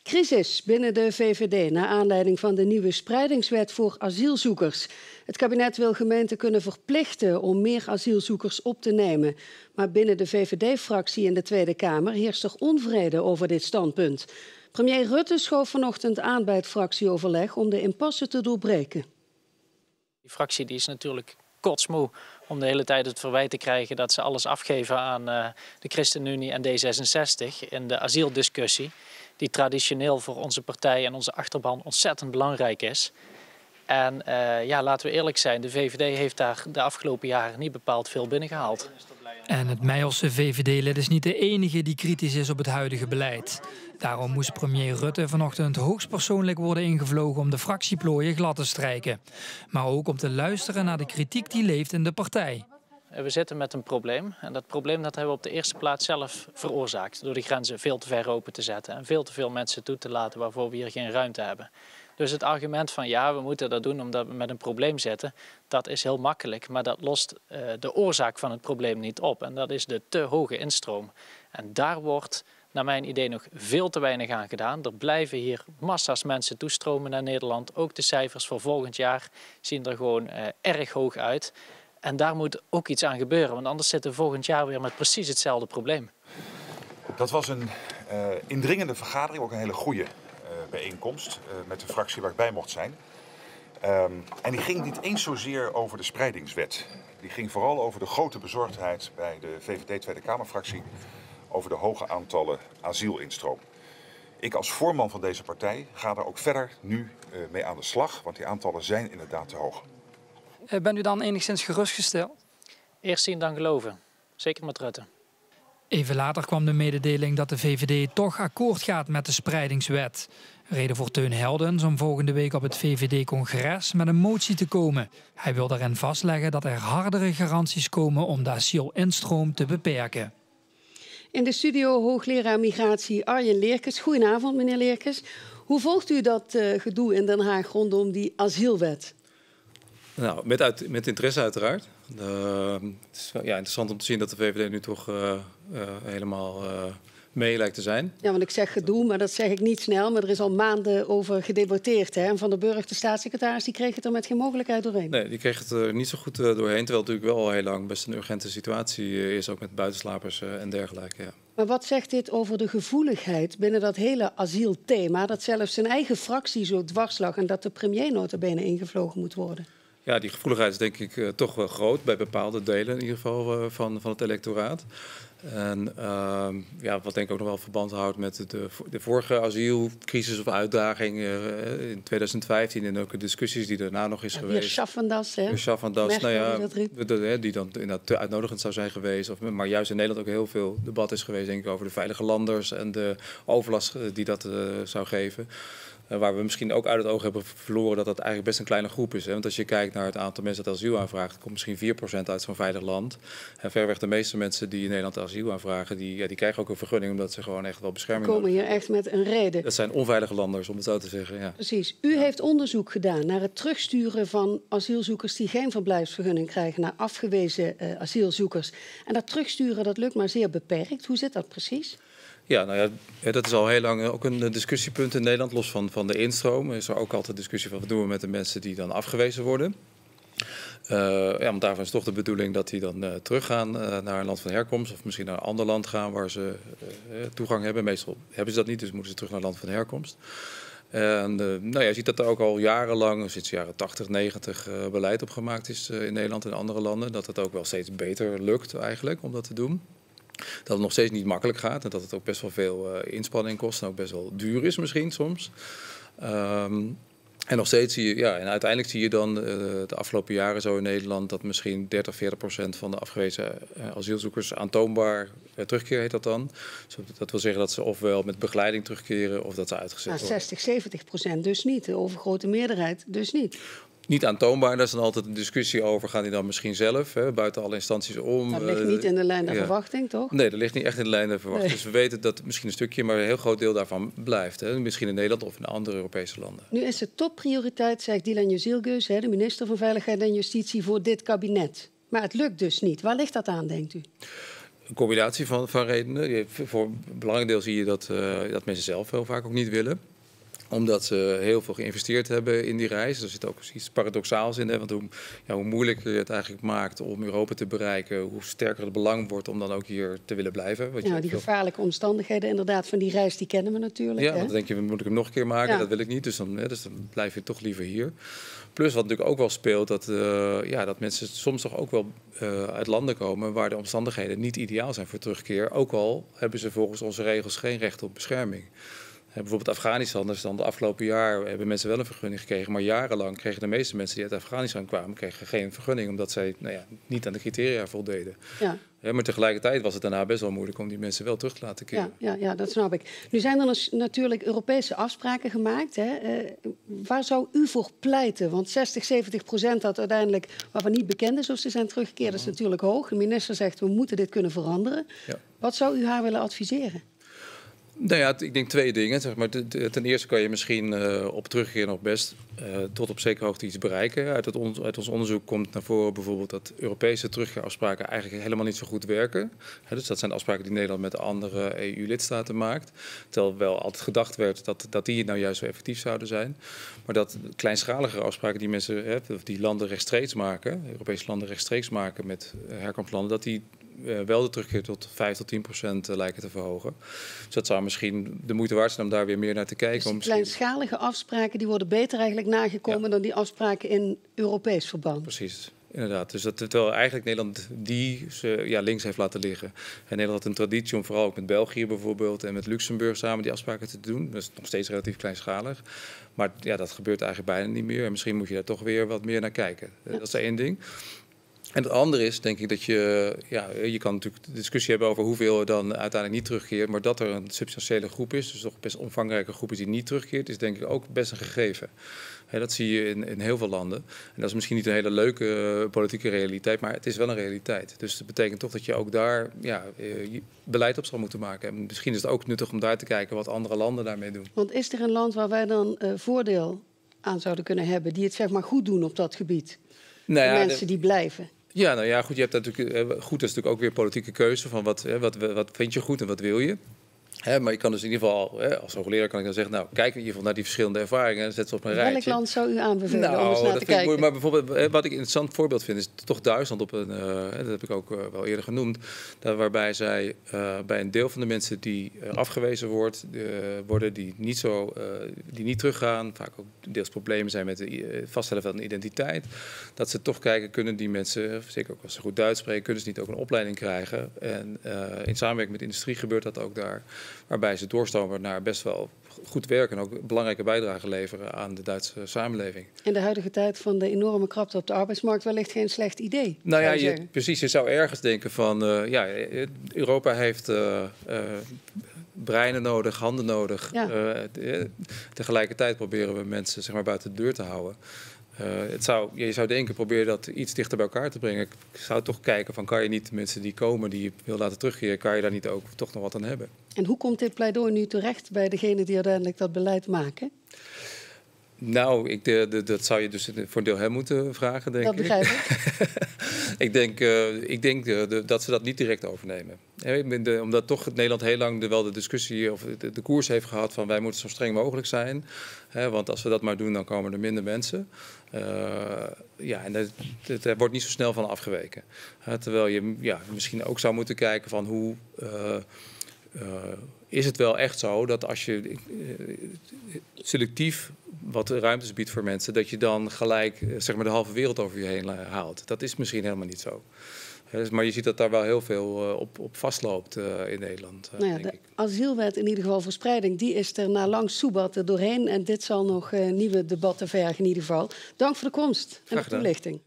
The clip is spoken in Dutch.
Crisis binnen de VVD naar aanleiding van de nieuwe spreidingswet voor asielzoekers. Het kabinet wil gemeenten kunnen verplichten om meer asielzoekers op te nemen. Maar binnen de VVD-fractie in de Tweede Kamer heerst er onvrede over dit standpunt. Premier Rutte schoof vanochtend aan bij het fractieoverleg om de impasse te doorbreken. Die fractie die is natuurlijk kotsmoe om de hele tijd het verwijt te krijgen dat ze alles afgeven aan de ChristenUnie en D66 in de asieldiscussie, die traditioneel voor onze partij en onze achterban ontzettend belangrijk is. En laten we eerlijk zijn, de VVD heeft daar de afgelopen jaren niet bepaald veel binnengehaald. En het Meijerse VVD-lid is niet de enige die kritisch is op het huidige beleid. Daarom moest premier Rutte vanochtend hoogstpersoonlijk worden ingevlogen om de fractieplooien glad te strijken. Maar ook om te luisteren naar de kritiek die leeft in de partij. We zitten met een probleem en dat probleem dat hebben we op de eerste plaats zelf veroorzaakt. Door de grenzen veel te ver open te zetten en veel te veel mensen toe te laten waarvoor we hier geen ruimte hebben. Dus het argument van ja, we moeten dat doen omdat we met een probleem zitten, dat is heel makkelijk. Maar dat lost de oorzaak van het probleem niet op. En dat is de te hoge instroom. En daar wordt naar mijn idee nog veel te weinig aan gedaan. Er blijven hier massa's mensen toestromen naar Nederland. Ook de cijfers voor volgend jaar zien er gewoon erg hoog uit. En daar moet ook iets aan gebeuren. Want anders zitten we volgend jaar weer met precies hetzelfde probleem. Dat was een indringende vergadering, ook een hele goede bijeenkomst met de fractie waar ik bij mocht zijn. En die ging niet eens zozeer over de spreidingswet. Die ging vooral over de grote bezorgdheid bij de VVD Tweede Kamerfractie over de hoge aantallen asielinstroom. Ik als voorman van deze partij ga daar ook verder nu mee aan de slag, want die aantallen zijn inderdaad te hoog. Bent u dan enigszins gerustgesteld? Eerst zien dan geloven. Zeker met Rutte. Even later kwam de mededeling dat de VVD toch akkoord gaat met de spreidingswet. Reden voor Teun Heldens om volgende week op het VVD-congres met een motie te komen. Hij wil daarin vastleggen dat er hardere garanties komen om de asielinstroom te beperken. In de studio hoogleraar migratie Arjen Leerkens. Goedenavond, meneer Leerkens. Hoe volgt u dat gedoe in Den Haag rondom die asielwet? Nou, met interesse uiteraard. Het is interessant om te zien dat de VVD nu toch helemaal mee lijkt te zijn. Ja, want ik zeg gedoe, maar dat zeg ik niet snel. Maar er is al maanden over gedebatteerd. Hè? En Van der Burg, de staatssecretaris, die kreeg het er met geen mogelijkheid doorheen. Nee, die kreeg het er niet zo goed doorheen. Terwijl het natuurlijk wel al heel lang best een urgente situatie is. Ook met buitenslapers en dergelijke. Ja. Maar wat zegt dit over de gevoeligheid binnen dat hele asielthema? Dat zelfs zijn eigen fractie zo dwars lag en dat de premier nota bene ingevlogen moet worden. Ja, die gevoeligheid is denk ik toch wel groot bij bepaalde delen in ieder geval van het electoraat. En wat denk ik ook nog wel verband houdt met de vorige asielcrisis of uitdaging in 2015 en ook de discussies die daarna nog is geweest. Weer Schaffendas, hè? Weer Schaffendas, die dan inderdaad te uitnodigend zou zijn geweest. Maar juist in Nederland ook heel veel debat is geweest, denk ik, over de veilige landers en de overlast die dat zou geven. Waar we misschien ook uit het oog hebben verloren dat dat eigenlijk best een kleine groep is. Hè? Want als je kijkt naar het aantal mensen dat asiel aanvraagt, komt misschien 4% uit zo'n veilig land. En verreweg de meeste mensen die in Nederland asiel aanvragen, die krijgen ook een vergunning omdat ze gewoon echt wel bescherming komen hier echt met een reden. Dat zijn onveilige landers, om het zo te zeggen. Ja. Precies. U heeft onderzoek gedaan naar het terugsturen van asielzoekers die geen verblijfsvergunning krijgen naar afgewezen asielzoekers. En dat terugsturen, dat lukt maar zeer beperkt. Hoe zit dat precies? Ja, nou ja, dat is al heel lang ook een discussiepunt in Nederland. Los van de instroom is er ook altijd discussie van wat doen we met de mensen die dan afgewezen worden. Want daarvan is toch de bedoeling dat die dan teruggaan naar een land van herkomst. Of misschien naar een ander land gaan waar ze toegang hebben. Meestal hebben ze dat niet, dus moeten ze terug naar het land van herkomst. En je ziet dat er ook al jarenlang, sinds de jaren 80, 90, beleid op gemaakt is in Nederland en andere landen. Dat het ook wel steeds beter lukt eigenlijk om dat te doen. Dat het nog steeds niet makkelijk gaat en dat het ook best wel veel inspanning kost en ook best wel duur is misschien soms. En nog steeds zie je, en uiteindelijk zie je dan de afgelopen jaren zo in Nederland dat misschien 30-40% van de afgewezen asielzoekers aantoonbaar terugkeer heet dat dan. Dus dat wil zeggen dat ze ofwel met begeleiding terugkeren of dat ze uitgezet worden. 60-70% dus niet, de overgrote meerderheid dus niet. Niet aantoonbaar, daar is dan altijd een discussie over. Gaan die dan misschien zelf, buiten alle instanties om? Dat ligt niet in de lijn der verwachting, toch? Nee, dat ligt niet echt in de lijn der verwachting. Nee. Dus we weten dat misschien een stukje, maar een heel groot deel daarvan blijft. Hè? Misschien in Nederland of in andere Europese landen. Nu is het topprioriteit, zegt Dilan Yücel, de minister van Veiligheid en Justitie, voor dit kabinet. Maar het lukt dus niet. Waar ligt dat aan, denkt u? een combinatie van redenen. Voor een belangrijk deel zie je dat mensen zelf heel vaak ook niet willen. Omdat ze heel veel geïnvesteerd hebben in die reis. Er zit ook iets paradoxaals in. Hè? Want hoe moeilijker je het eigenlijk maakt om Europa te bereiken, hoe sterker het belang wordt om dan ook hier te willen blijven. Die gevaarlijke omstandigheden inderdaad van die reis, die kennen we natuurlijk. Ja, hè? want dan denk je, moet ik hem nog een keer maken? Ja. Dat wil ik niet, dus dan blijf je toch liever hier. Plus wat natuurlijk ook wel speelt, dat mensen soms toch ook wel uit landen komen waar de omstandigheden niet ideaal zijn voor terugkeer. Ook al hebben ze volgens onze regels geen recht op bescherming. Bijvoorbeeld Afghanistan, dus dan de afgelopen jaar hebben mensen wel een vergunning gekregen. Maar jarenlang kregen de meeste mensen die uit Afghanistan kwamen, kregen geen vergunning. Omdat zij niet aan de criteria voldeden. Ja. Maar tegelijkertijd was het daarna best wel moeilijk om die mensen wel terug te laten keren. Ja, dat snap ik. Nu zijn er natuurlijk Europese afspraken gemaakt. Hè? Waar zou u voor pleiten? Want 60-70% dat uiteindelijk, waarvan niet bekend is of ze zijn teruggekeerd, is natuurlijk hoog. De minister zegt, we moeten dit kunnen veranderen. Ja. Wat zou u haar willen adviseren? Nou ja, ik denk 2 dingen. Zeg maar. Ten eerste kan je misschien op terugkeer nog best tot op zekere hoogte iets bereiken. Uit ons onderzoek komt naar voren bijvoorbeeld dat Europese terugkeerafspraken eigenlijk helemaal niet zo goed werken. Dus dat zijn afspraken die Nederland met andere EU-lidstaten maakt. Terwijl wel altijd gedacht werd dat die nou juist zo effectief zouden zijn. Maar dat kleinschaligere afspraken die mensen, die landen rechtstreeks maken, Europese landen rechtstreeks maken met herkomstlanden, dat die wel de terugkeer tot 5-10% lijken te verhogen. Dus dat zou misschien de moeite waard zijn om daar weer meer naar te kijken. Dus kleinschalige afspraken die worden beter eigenlijk nagekomen dan die afspraken in Europees verband. Precies. Inderdaad, dus terwijl eigenlijk Nederland links heeft laten liggen. En Nederland had een traditie om vooral ook met België bijvoorbeeld en met Luxemburg samen die afspraken te doen. Dat is nog steeds relatief kleinschalig. Maar dat gebeurt eigenlijk bijna niet meer. En misschien moet je daar toch weer wat meer naar kijken. Dat is 1 ding. En het andere is, denk ik, dat je kan natuurlijk de discussie hebben over hoeveel er dan uiteindelijk niet terugkeert. Maar dat er een substantiële groep is, dus toch best omvangrijke groep is die niet terugkeert, is denk ik ook best een gegeven. Dat zie je in heel veel landen. En dat is misschien niet een hele leuke politieke realiteit, maar het is wel een realiteit. Dus dat betekent toch dat je ook daar je beleid op zal moeten maken. En misschien is het ook nuttig om daar te kijken wat andere landen daarmee doen. Want is er een land waar wij dan voordeel aan zouden kunnen hebben, die het zeg maar goed doen op dat gebied? Mensen die blijven. Ja, goed, je hebt natuurlijk, goed is natuurlijk ook weer politieke keuze van wat vind je goed en wat wil je. Maar je kan dus in ieder geval, als hoogleraar kan ik dan zeggen, nou, kijk in ieder geval naar die verschillende ervaringen en zet ze op een rijtje. Welk land zou u aanbevelen om eens naar te kijken? Maar bijvoorbeeld, wat ik een interessant voorbeeld vind, is toch Duitsland dat heb ik ook wel eerder genoemd, waarbij zij bij een deel van de mensen die afgewezen worden, die niet teruggaan, vaak ook deels problemen zijn met het vaststellen van een identiteit, dat ze toch kijken, kunnen die mensen, zeker ook als ze goed Duits spreken, kunnen ze niet ook een opleiding krijgen. En in samenwerking met de industrie gebeurt dat ook daar. Waarbij ze doorstromen naar best wel goed werk en ook belangrijke bijdrage leveren aan de Duitse samenleving. In de huidige tijd van de enorme krapte op de arbeidsmarkt wellicht geen slecht idee. Nou ja, precies. Je zou ergens denken van, Europa heeft breinen nodig, handen nodig. Ja. Tegelijkertijd proberen we mensen zeg maar buiten de deur te houden. Je zou denken, probeer dat iets dichter bij elkaar te brengen. Ik zou toch kijken van, kan je niet de mensen die komen, die je wil laten terugkeren, kan je daar niet ook toch nog wat aan hebben? En hoe komt dit pleidooi nu terecht bij degene die uiteindelijk dat beleid maken? Nou, dat zou je dus voor een deel hem moeten vragen, denk ik. Dat begrijp ik. Ik denk dat ze dat niet direct overnemen. Omdat toch Nederland heel lang wel de discussie of de koers heeft gehad van wij moeten zo streng mogelijk zijn. Want als we dat maar doen, dan komen er minder mensen. En er wordt niet zo snel van afgeweken. Terwijl je misschien ook zou moeten kijken van hoe... is het wel echt zo dat als je selectief wat ruimtes biedt voor mensen, dat je dan gelijk zeg maar de halve wereld over je heen haalt? Dat is misschien helemaal niet zo. Maar je ziet dat daar wel heel veel op vastloopt in Nederland. De asielwet, in ieder geval verspreiding, die is er na lang soebat doorheen. En dit zal nog nieuwe debatten vergen in ieder geval. Dank voor de komst en de toelichting.